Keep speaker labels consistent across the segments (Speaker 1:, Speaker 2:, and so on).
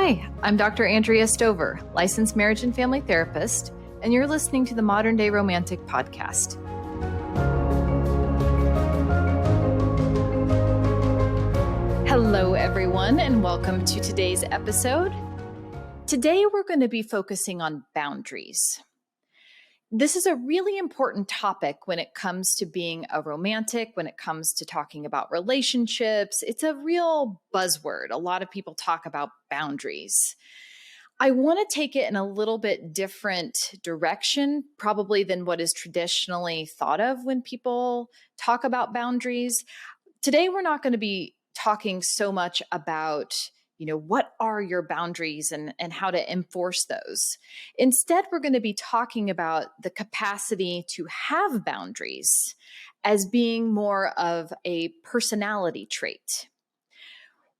Speaker 1: Hi, I'm Dr. Andrea Stover, licensed marriage and family therapist, and you're listening to the Modern Day Romantic Podcast. Hello, everyone, and welcome to today's episode. Today, we're going to be focusing on boundaries. This is a really important topic when it comes to being a romantic, when it comes to talking about relationships. It's a real buzzword. A lot of people talk about boundaries. I want to take it in a little bit different direction, probably than what is traditionally thought of when people talk about boundaries. Today, we're not going to be talking so much about what are your boundaries and how to enforce those. Instead, we're going to be talking about the capacity to have boundaries as being more of a personality trait.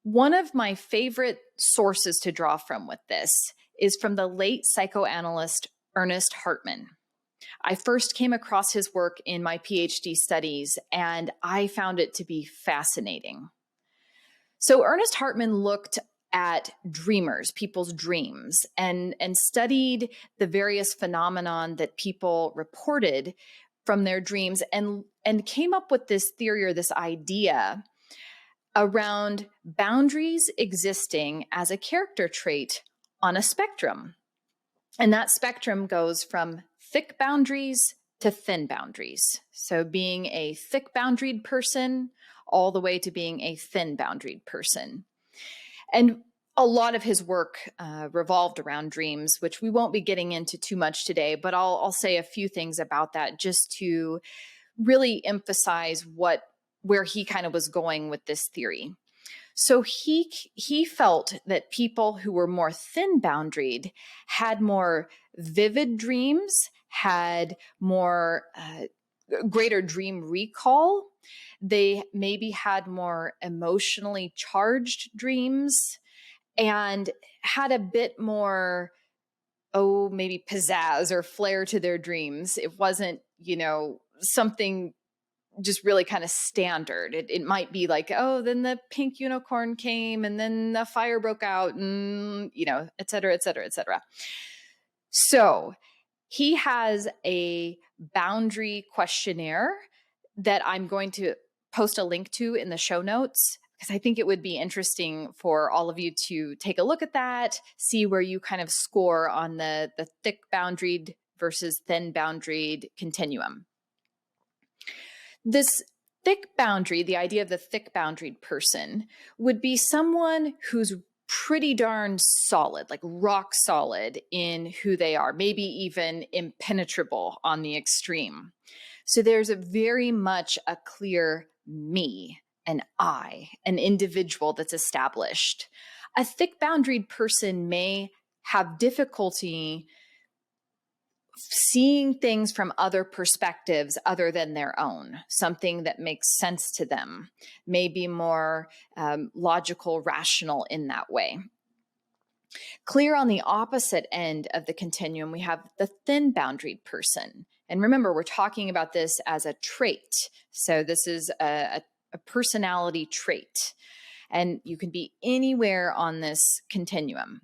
Speaker 1: One of my favorite sources to draw from with this is from the late psychoanalyst Ernest Hartman. I first came across his work in my PhD studies, and I found it to be fascinating. So Ernest Hartman looked at dreamers, people's dreams, and studied the various phenomenon that people reported from their dreams and came up with this theory or this idea around boundaries existing as a character trait on a spectrum. And that spectrum goes from thick boundaries to thin boundaries. So being a thick boundaried person all the way to being a thin boundaried person. And a lot of his work revolved around dreams, which we won't be getting into too much today, but I'll say a few things about that just to really emphasize where he kind of was going with this theory. So he felt that people who were more thin boundaried had more vivid dreams, had more greater dream recall. They maybe had more emotionally charged dreams and had a bit more, maybe pizzazz or flair to their dreams. It wasn't, something just really kind of standard. It might be like, then the pink unicorn came and then the fire broke out and, et cetera, et cetera, et cetera. So he has a boundary questionnaire that I'm going to post a link to in the show notes, because I think it would be interesting for all of you to take a look at that, see where you kind of score on the thick boundaried versus thin boundaried continuum. This thick boundary, the idea of the thick boundaried person, would be someone who's pretty darn solid, like rock solid in who they are, maybe even impenetrable on the extreme. So there's very much a clear me, an I, an individual that's established. A thick boundaried person may have difficulty seeing things from other perspectives other than their own, something that makes sense to them, maybe more logical, rational in that way. Clear on the opposite end of the continuum, we have the thin boundaried person. And remember, we're talking about this as a trait. So this is a personality trait. And you can be anywhere on this continuum.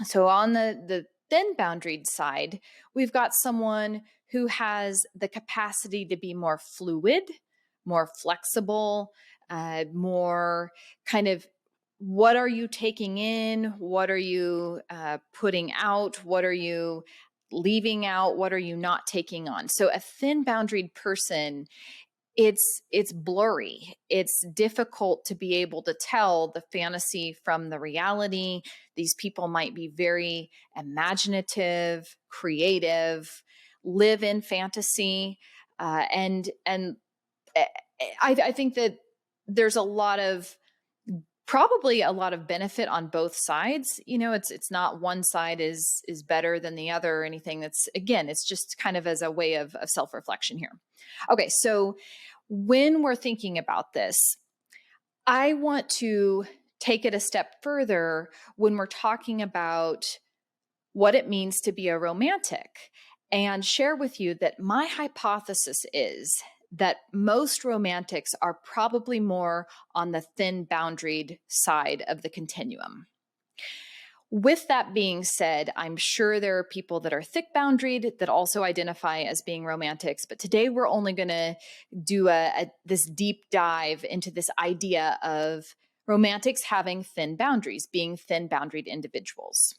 Speaker 1: So on the thin boundaried side, we've got someone who has the capacity to be more fluid, more flexible, more kind of, what are you taking in? What are you putting out? What are you leaving out? What are you not taking on? So a thin boundaried person, it's blurry. It's difficult to be able to tell the fantasy from the reality. These people might be very imaginative, creative, live in fantasy. And I think that there's probably a lot of benefit on both sides. It's not one side is better than the other or anything. It's just kind of as a way of self-reflection here. Okay, so when we're thinking about this, I want to take it a step further when we're talking about what it means to be a romantic and share with you that my hypothesis is that most romantics are probably more on the thin boundaried side of the continuum. With that being said, I'm sure there are people that are thick boundaried that also identify as being romantics, but today we're only going to do this deep dive into this idea of romantics having thin boundaries, being thin boundaried individuals.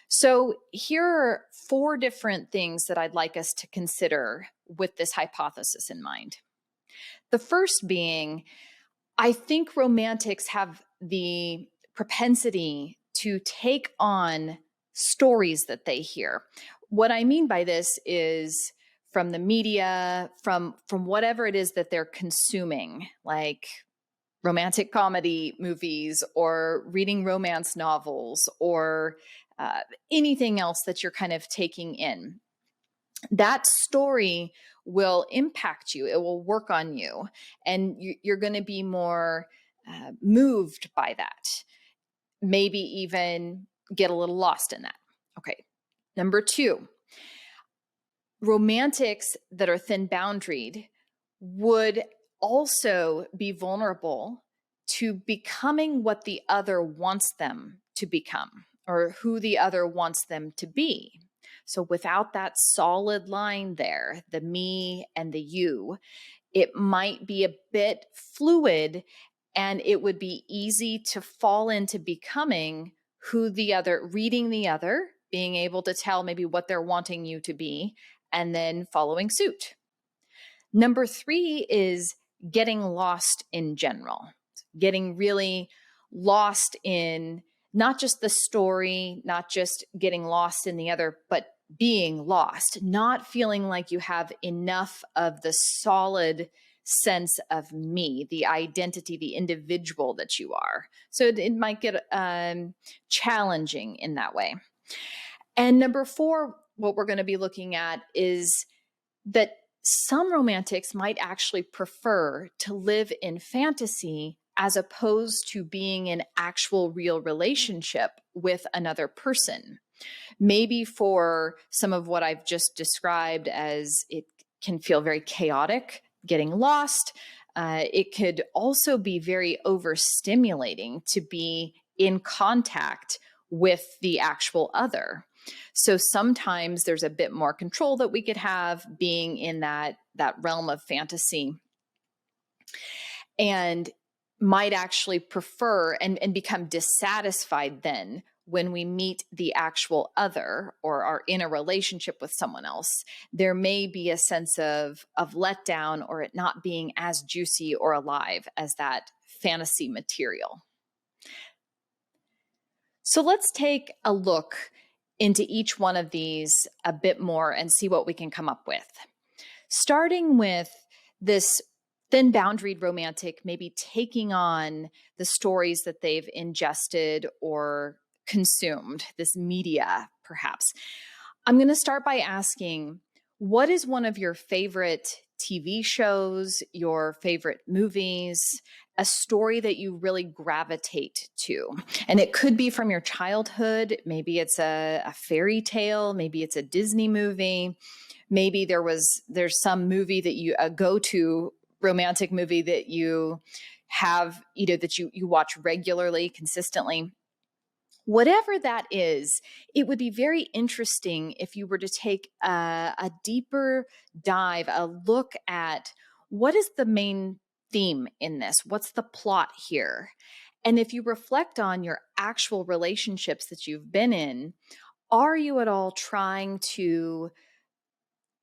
Speaker 1: So here are 4 different things that I'd like us to consider with this hypothesis in mind. The first being, I think romantics have the propensity to take on stories that they hear. What I mean by this is from the media, from whatever it is that they're consuming, like romantic comedy movies or reading romance novels or anything else that you're kind of taking in. That story will impact you. It will work on you. And you're going to be more moved by that. Maybe even get a little lost in that. Okay. Number 2, romantics that are thin boundaried would also be vulnerable to becoming what the other wants them to become or who the other wants them to be. So without that solid line there, the me and the you, it might be a bit fluid and it would be easy to fall into becoming who the other, reading the other, being able to tell maybe what they're wanting you to be, and then following suit. Number 3 is getting lost in general, getting really lost in not just the story, not just getting lost in the other, but being lost, not feeling like you have enough of the solid sense of me, the identity, the individual that you are. So it might get challenging in that way. And number 4, what we're going to be looking at is that some romantics might actually prefer to live in fantasy as opposed to being in actual real relationship with another person. Maybe for some of what I've just described as it can feel very chaotic, getting lost. It could also be very overstimulating to be in contact with the actual other. So sometimes there's a bit more control that we could have being in that realm of fantasy, and might actually prefer and become dissatisfied then when we meet the actual other or are in a relationship with someone else. There may be a sense of letdown or it not being as juicy or alive as that fantasy material. So let's take a look into each one of these a bit more and see what we can come up with. Starting with this thin boundaried romantic, maybe taking on the stories that they've ingested or consumed, this media perhaps. I'm going to start by asking, what is one of your favorite TV shows, your favorite movies, a story that you really gravitate to? And it could be from your childhood. Maybe it's a fairy tale. Maybe it's a Disney movie. Maybe there's some movie that you, a go-to romantic movie that you have, that you watch regularly, consistently. Whatever that is, it would be very interesting if you were to take a deeper dive, a look at what is the main theme in this? What's the plot here? And if you reflect on your actual relationships that you've been in, are you at all trying to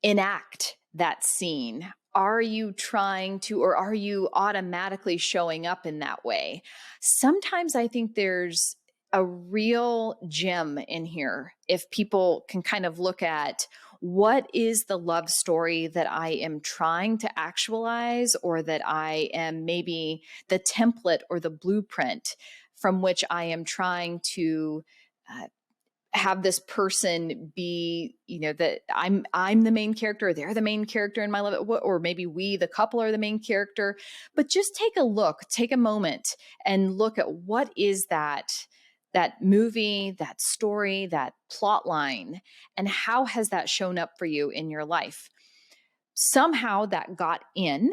Speaker 1: enact that scene? Are you trying to, or are you automatically showing up in that way? Sometimes I think there's a real gem in here if people can kind of look at what is the love story that I am trying to actualize, or that I am maybe the template or the blueprint from which I am trying to have this person be, that I'm the main character, or they're the main character in my love, or maybe we, the couple, are the main character. But just take a look, take a moment and look at what is that movie, that story, that plot line, and how has that shown up for you in your life? Somehow that got in.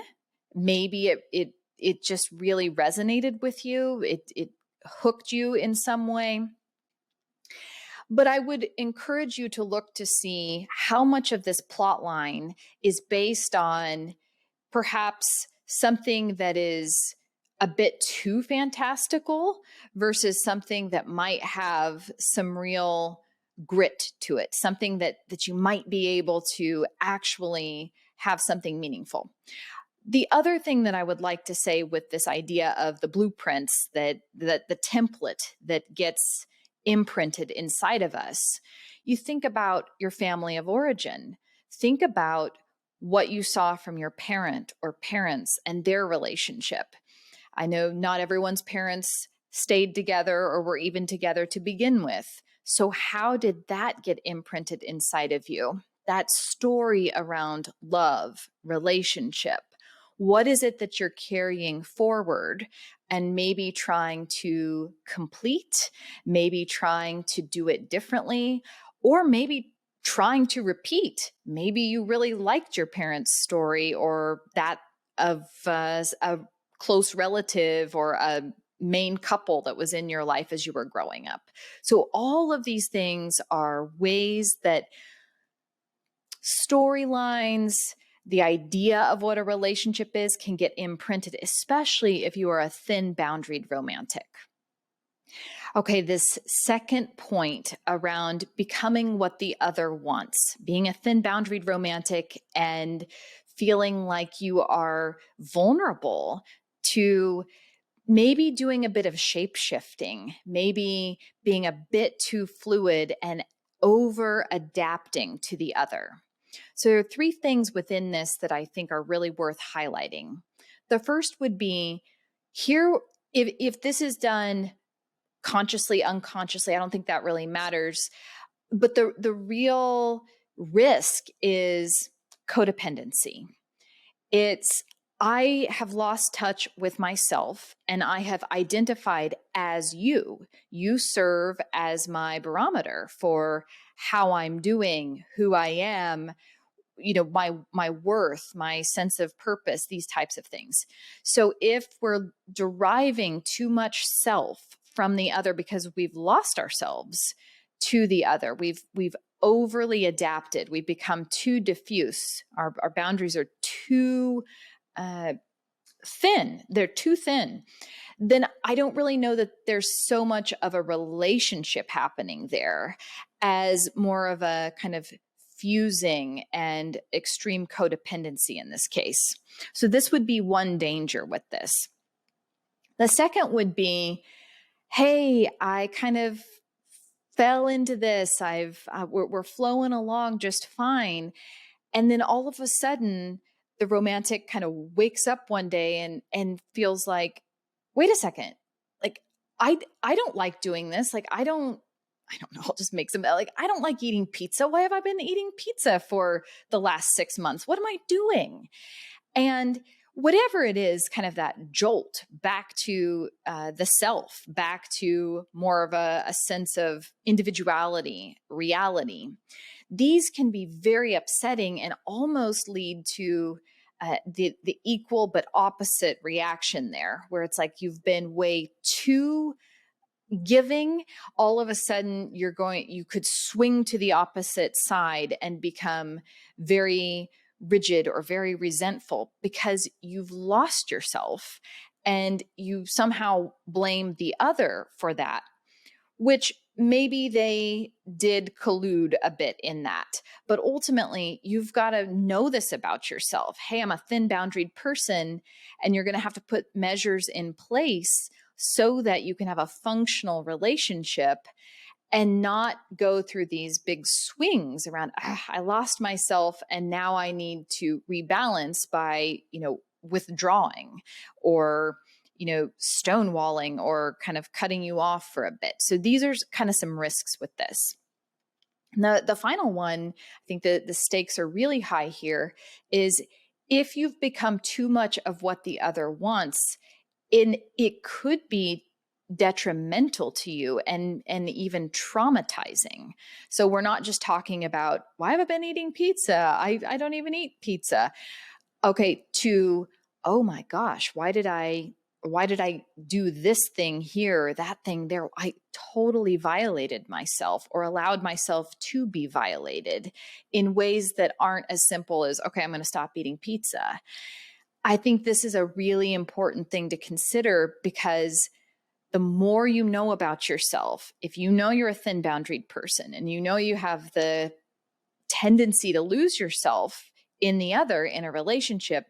Speaker 1: Maybe it just really resonated with you. It hooked you in some way. But I would encourage you to look to see how much of this plot line is based on perhaps something that is a bit too fantastical versus something that might have some real grit to it, something that you might be able to actually have something meaningful. The other thing that I would like to say with this idea of the blueprints, that the template that gets imprinted inside of us, you think about your family of origin. Think about what you saw from your parent or parents and their relationship. I know not everyone's parents stayed together or were even together to begin with. So, how did that get imprinted inside of you? That story around love, relationship. What is it that you're carrying forward and maybe trying to complete, maybe trying to do it differently, or maybe trying to repeat? Maybe you really liked your parents' story or that of a close relative or a main couple that was in your life as you were growing up. So all of these things are ways that storylines, the idea of what a relationship is, can get imprinted, especially if you are a thin boundaried romantic. Okay, this second point around becoming what the other wants, being a thin boundaried romantic and feeling like you are vulnerable to maybe doing a bit of shape shifting, maybe being a bit too fluid and over adapting to the other. So there are three things within this that I think are really worth highlighting. The first would be here, if this is done consciously, unconsciously, I don't think that really matters. But the real risk is codependency. It's, I have lost touch with myself and I have identified as you. You serve as my barometer for how I'm doing, who I am, my worth, my sense of purpose, these types of things. So if we're deriving too much self from the other because we've lost ourselves to the other, we've overly adapted, we've become too diffuse, our boundaries are too thin, they're too thin, then I don't really know that there's so much of a relationship happening there as more of a kind of fusing and extreme codependency in this case. So this would be one danger with this. The second would be, hey, I kind of fell into this. We're flowing along just fine. And then all of a sudden, the romantic kind of wakes up one day and feels like, wait a second, like I don't like doing this. Like I don't know, I'll just make some, like, I don't like eating pizza. Why have I been eating pizza for the last 6 months? What am I doing? And whatever it is, kind of that jolt back to the self, back to more of a sense of individuality, reality. These can be very upsetting and almost lead to the equal but opposite reaction there, where it's like you've been way too giving. All of a sudden you could swing to the opposite side and become very rigid or very resentful because you've lost yourself and you somehow blame the other for that, which maybe they did collude a bit in that. But ultimately, you've got to know this about yourself. Hey, I'm a thin boundaried person, and you're going to have to put measures in place so that you can have a functional relationship and not go through these big swings around, I lost myself and now I need to rebalance by, withdrawing or, stonewalling or kind of cutting you off for a bit. So these are kind of some risks with this. The final one, I think the stakes are really high here, is if you've become too much of what the other wants, it could be detrimental to you and even traumatizing. So we're not just talking about, why have I been eating pizza? I don't even eat pizza. Okay, to, oh my gosh, why did I why did I do this thing here, that thing there? I totally violated myself or allowed myself to be violated in ways that aren't as simple as, okay, I'm going to stop eating pizza. I think this is a really important thing to consider, because the more you know about yourself, if you know you're a thin boundaried person and you know you have the tendency to lose yourself in the other in a relationship,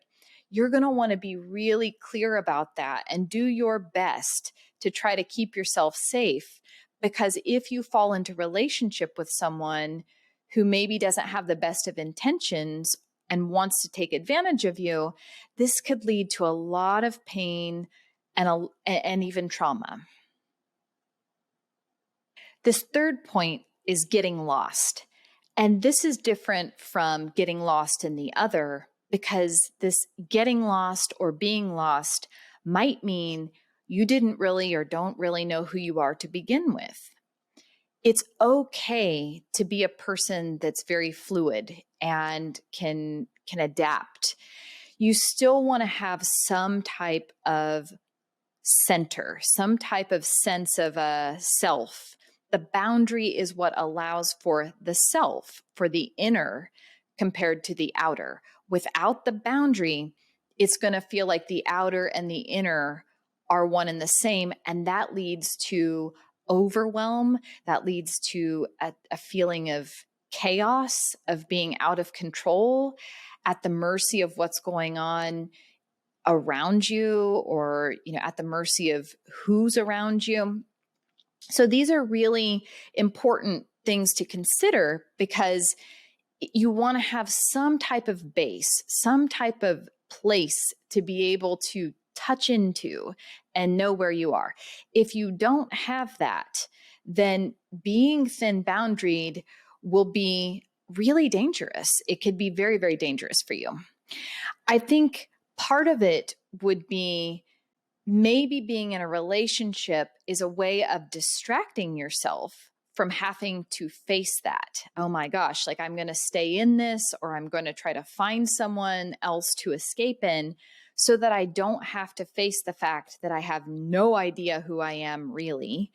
Speaker 1: you're going to want to be really clear about that and do your best to try to keep yourself safe. Because if you fall into relationship with someone who maybe doesn't have the best of intentions and wants to take advantage of you, this could lead to a lot of pain and even trauma. This third point is getting lost. And this is different from getting lost in the other, because this getting lost or being lost might mean you didn't really or don't really know who you are to begin with. It's okay to be a person that's very fluid and can adapt. You still want to have some type of center, some type of sense of a self. The boundary is what allows for the self, for the inner, compared to the outer. Without the boundary, it's going to feel like the outer and the inner are one and the same. And that leads to overwhelm. That leads to a feeling of chaos, of being out of control, at the mercy of what's going on around you, or at the mercy of who's around you. So these are really important things to consider, because you want to have some type of base, some type of place to be able to touch into and know where you are. If you don't have that, then being thin boundaried will be really dangerous. It could be very, very dangerous for you. I think part of it would be maybe being in a relationship is a way of distracting yourself from having to face that. Oh my gosh, like I'm going to stay in this, or I'm going to try to find someone else to escape in, so that I don't have to face the fact that I have no idea who I am really.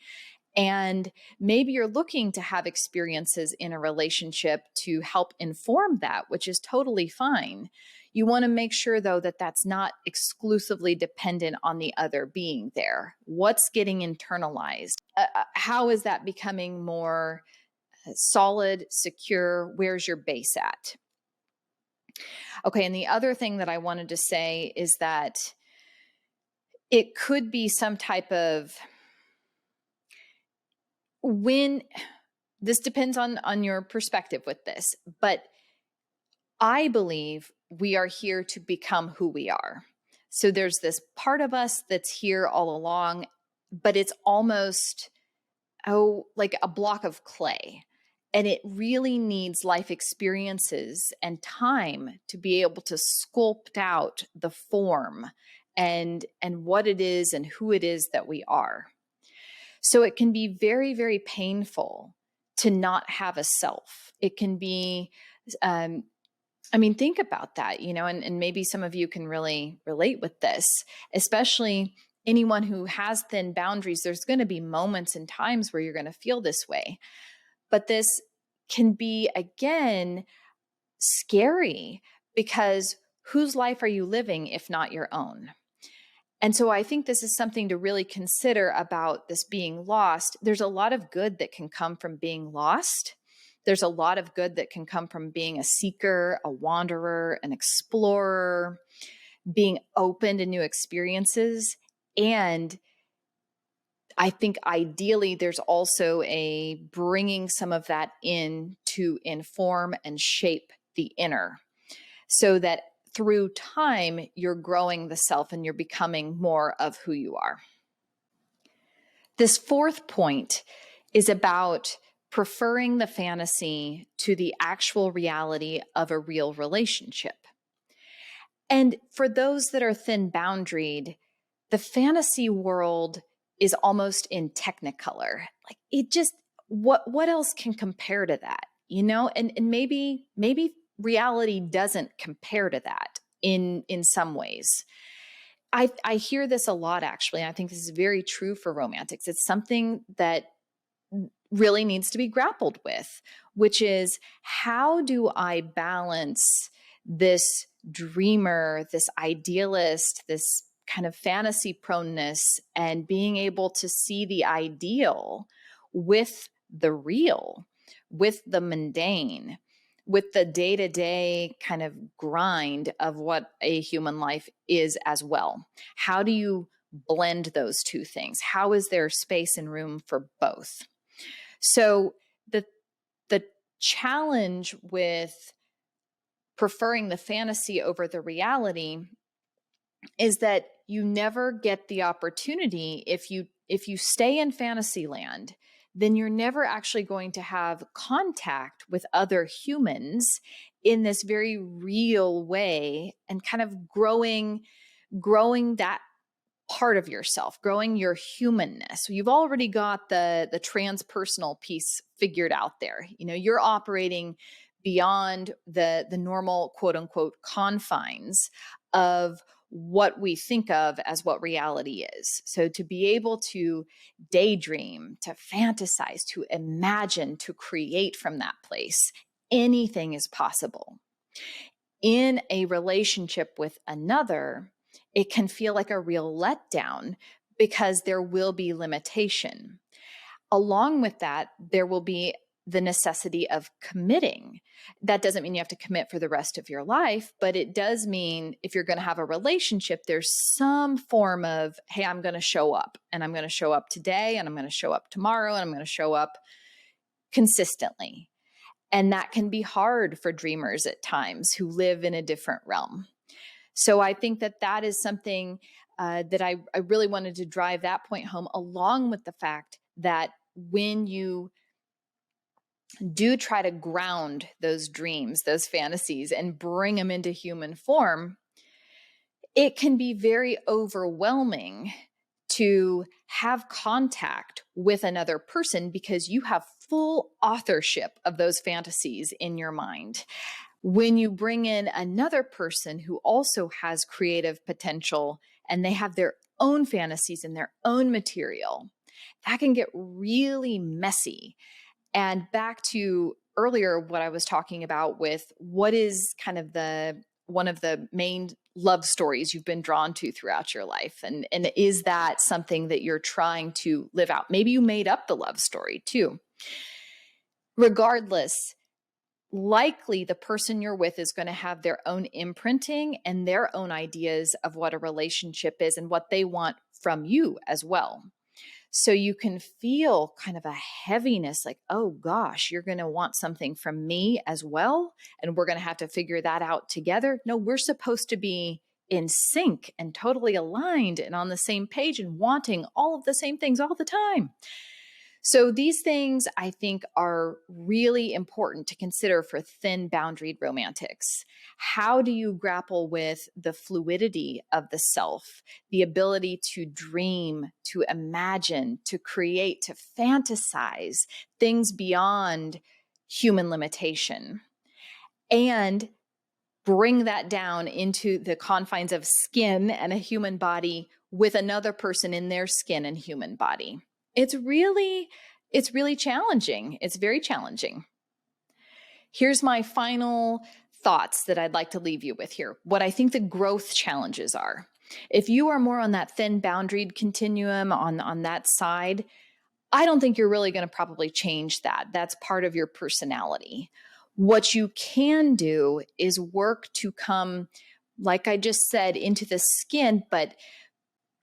Speaker 1: And maybe you're looking to have experiences in a relationship to help inform that, which is totally fine. You want to make sure, though, that that's not exclusively dependent on the other being there. What's getting internalized? How is that becoming more solid, secure? Where's your base at? Okay, and the other thing that I wanted to say is that it could be some type of this depends on your perspective with this, but I believe we are here to become who we are. So there's this part of us that's here all along, but it's almost, like a block of clay. And it really needs life experiences and time to be able to sculpt out the form and what it is and who it is that we are. So it can be very, very painful to not have a self. It can be, think about that, and maybe some of you can really relate with this, especially anyone who has thin boundaries. There's going to be moments and times where you're going to feel this way. But this can be, again, scary, because whose life are you living if not your own? And so I think this is something to really consider about this being lost. There's a lot of good that can come from being lost. There's a lot of good that can come from being a seeker, a wanderer, an explorer, being open to new experiences. And I think ideally there's also a bringing some of that in to inform and shape the inner, so that through time, you're growing the self and you're becoming more of who you are. This fourth point is about preferring the fantasy to the actual reality of a real relationship. And for those that are thin boundaried, the fantasy world is almost in technicolor. Like it just, what else can compare to that? And maybe reality doesn't compare to that in some ways. I hear this a lot, actually. And I think this is very true for romantics. It's something that really needs to be grappled with, which is, how do I balance this dreamer, this idealist, this kind of fantasy proneness, and being able to see the ideal with the real, with the mundane, with the day-to-day kind of grind of what a human life is as well? How do you blend those two things? How is there space and room for both? So the challenge with preferring the fantasy over the reality is that you never get the opportunity. If you stay in fantasy land, then you're never actually going to have contact with other humans in this very real way, and kind of growing that part of yourself, growing your humanness. So you've already got the transpersonal piece figured out there. You're operating beyond the normal quote unquote confines of what we think of as what reality is. So to be able to daydream, to fantasize, to imagine, to create from that place, anything is possible. In a relationship with another, it can feel like a real letdown because there will be limitation. Along with that, there will be the necessity of committing. That doesn't mean you have to commit for the rest of your life, but it does mean if you're going to have a relationship, there's some form of, hey, I'm going to show up, and I'm going to show up today, and I'm going to show up tomorrow, and I'm going to show up consistently. And that can be hard for dreamers at times who live in a different realm. So I think that is something that I really wanted to drive that point home, along with the fact that when you do try to ground those dreams, those fantasies, and bring them into human form, it can be very overwhelming to have contact with another person because you have full authorship of those fantasies in your mind. When you bring in another person who also has creative potential and they have their own fantasies and their own material, that can get really messy. And back to earlier, what I was talking about with what is kind of one of the main love stories you've been drawn to throughout your life. And is that something that you're trying to live out? Maybe you made up the love story too. Regardless, likely the person you're with is going to have their own imprinting and their own ideas of what a relationship is and what they want from you as well. So you can feel kind of a heaviness, like, oh gosh, you're going to want something from me as well, and we're going to have to figure that out together. No, we're supposed to be in sync and totally aligned and on the same page and wanting all of the same things all the time. So these things, I think, are really important to consider for thin boundaried romantics. How do you grapple with the fluidity of the self, the ability to dream, to imagine, to create, to fantasize things beyond human limitation, and bring that down into the confines of skin and a human body with another person in their skin and human body? It's really challenging. It's very challenging. Here's my final thoughts that I'd like to leave you with here. What I think the growth challenges are. If you are more on that thin boundaried continuum, on that side, I don't think you're really going to probably change that. That's part of your personality. What you can do is work to come, like I just said, into the skin, but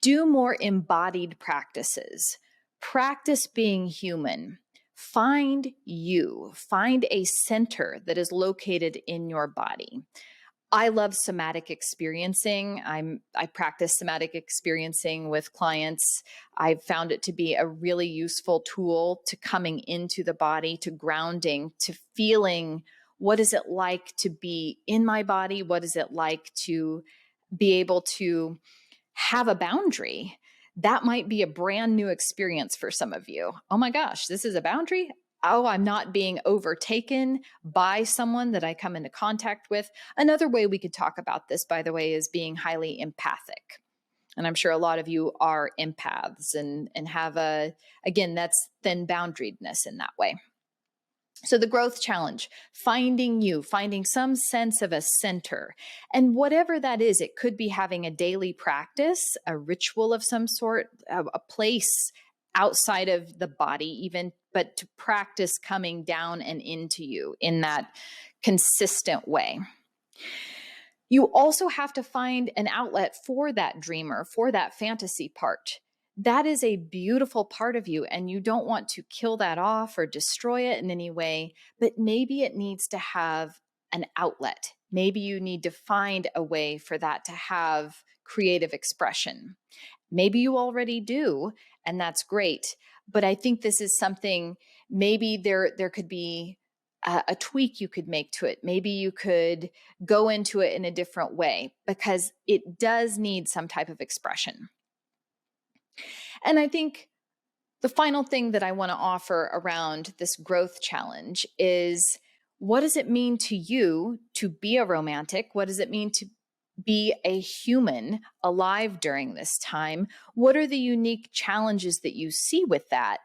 Speaker 1: do more embodied practices. Practice being human. Find a center that is located in your body. I love somatic experiencing. I practice somatic experiencing with clients. I've found it to be a really useful tool to coming into the body, to grounding, to feeling what is it like to be in my body? What is it like to be able to have a boundary? That might be a brand new experience for some of you. Oh my gosh, this is a boundary? Oh, I'm not being overtaken by someone that I come into contact with. Another way we could talk about this, by the way, is being highly empathic. And I'm sure a lot of you are empaths and have again, that's thin boundariedness in that way. So the growth challenge, finding some sense of a center. And whatever that is, it could be having a daily practice, a ritual of some sort, a place outside of the body even, but to practice coming down and into you in that consistent way. You also have to find an outlet for that dreamer, for that fantasy part. That is a beautiful part of you, and you don't want to kill that off or destroy it in any way, but maybe it needs to have an outlet. Maybe you need to find a way for that to have creative expression. Maybe you already do, and that's great. But I think this is something, maybe there could be a tweak you could make to it. Maybe you could go into it in a different way because it does need some type of expression. And I think the final thing that I want to offer around this growth challenge is, what does it mean to you to be a romantic? What does it mean to be a human alive during this time? What are the unique challenges that you see with that?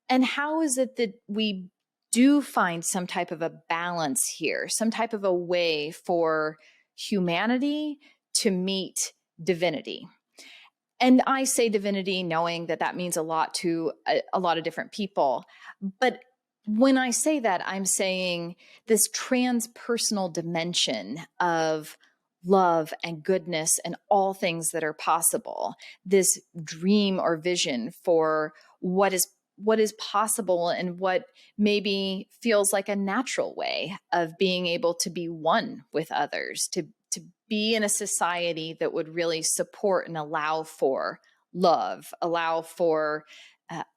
Speaker 1: And how is it that we do find some type of a balance here, some type of a way for humanity to meet divinity? And I say divinity knowing that that means a lot to a lot of different people. But when I say that, I'm saying this transpersonal dimension of love and goodness and all things that are possible, this dream or vision for what is possible and what maybe feels like a natural way of being able to be one with others, to be in a society that would really support and allow for love, allow for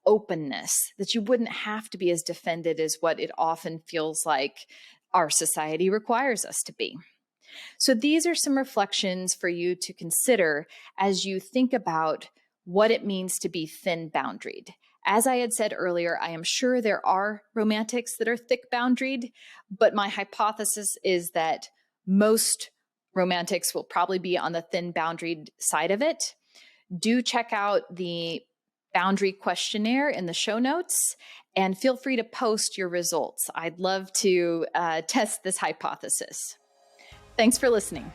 Speaker 1: openness, that you wouldn't have to be as defended as what it often feels like our society requires us to be. So these are some reflections for you to consider as you think about what it means to be thin boundaried. As I had said earlier, I am sure there are romantics that are thick boundaried, but my hypothesis is that most romantics will probably be on the thin boundaried side of it. Do check out the boundary questionnaire in the show notes and feel free to post your results. I'd love to test this hypothesis. Thanks for listening.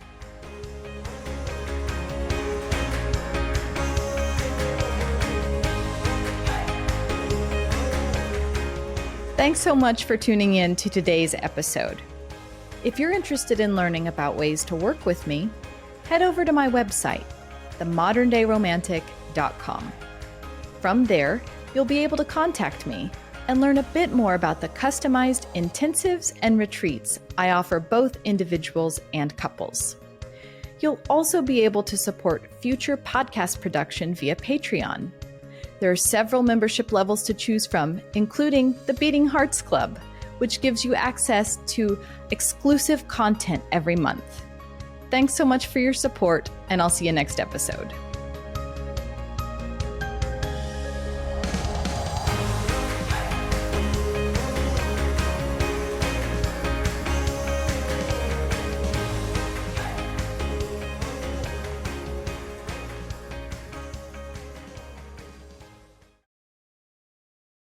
Speaker 1: Thanks so much for tuning in to today's episode. If you're interested in learning about ways to work with me, head over to my website, themodernDayRomantic.com. From there, you'll be able to contact me and learn a bit more about the customized intensives and retreats I offer both individuals and couples. You'll also be able to support future podcast production via Patreon. There are several membership levels to choose from, including the Beating Hearts Club, which gives you access to exclusive content every month. Thanks so much for your support, and I'll see you next episode.